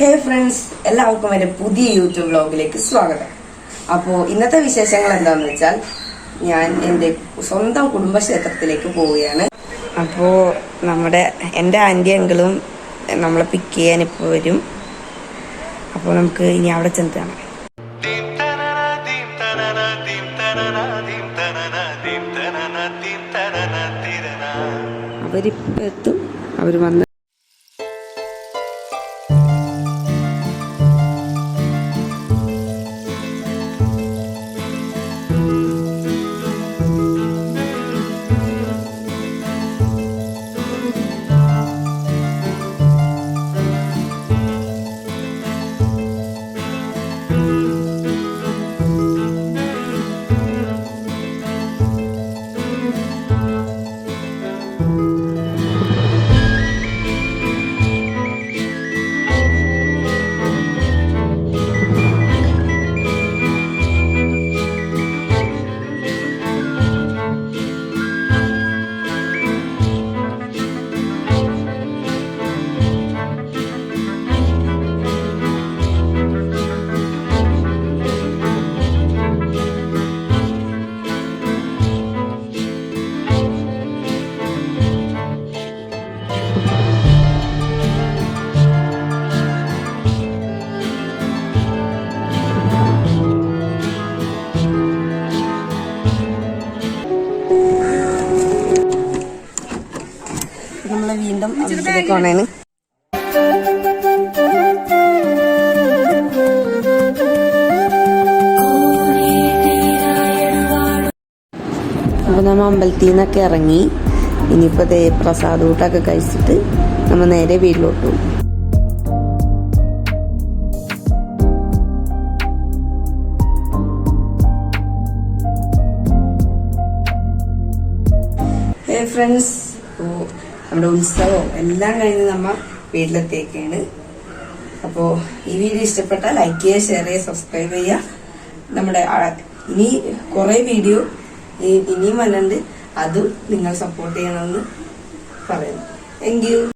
ഹേ friends, എല്ലാവർക്കും എൻ്റെ പുതിയ യൂട്യൂബ് വ്ലോഗിലേക്ക് സ്വാഗതം. അപ്പോൾ ഇന്നത്തെ വിശേഷങ്ങൾ എന്താണെന്ന് വെച്ചാൽ, ഞാൻ എൻ്റെ സ്വന്തം കുടുംബക്ഷേത്രത്തിലേക്ക് പോവുകയാണ്. അപ്പോൾ എൻ്റെ ആൻറ്റി അങ്കിളും നമ്മളെ പിക്ക് ചെയ്യാൻ ഇപ്പോൾ വരും. അപ്പോൾ നമുക്ക് ഇനി അവിടെ ചെന്ന് കാണാം. അവരിപ്പോൾ എത്തും. അവർ വന്ന് നമ്മളെ വീണ്ടും അമ്പലത്തിലേക്കാണ്. അപ്പൊ നമ്മ അമ്പലത്തിൽ നിന്നൊക്കെ ഇറങ്ങി. ഇനിയിപ്പോ പ്രസാദ ഊട്ടൊക്കെ കഴിച്ചിട്ട് നമ്മ നേരെ വീട്ടിലോട്ട് പോകും. ഫ്രണ്ട്സ്, നമ്മുടെ ഉത്സവവും എല്ലാം കഴിഞ്ഞ് നമ്മ വീട്ടിലെത്തിയൊക്കെയാണ്. അപ്പോൾ ഈ വീഡിയോ ഇഷ്ടപ്പെട്ടാൽ ലൈക്ക് ചെയ്യുക, ഷെയർ ചെയ്യുക, സബ്സ്ക്രൈബ് ചെയ്യുക. നമ്മുടെ ഇനി കുറേ വീഡിയോ ഇനിയും വന്നിട്ടുണ്ട്, അതും നിങ്ങൾ സപ്പോർട്ട് ചെയ്യണമെന്ന് പറയുന്നു. Thank you.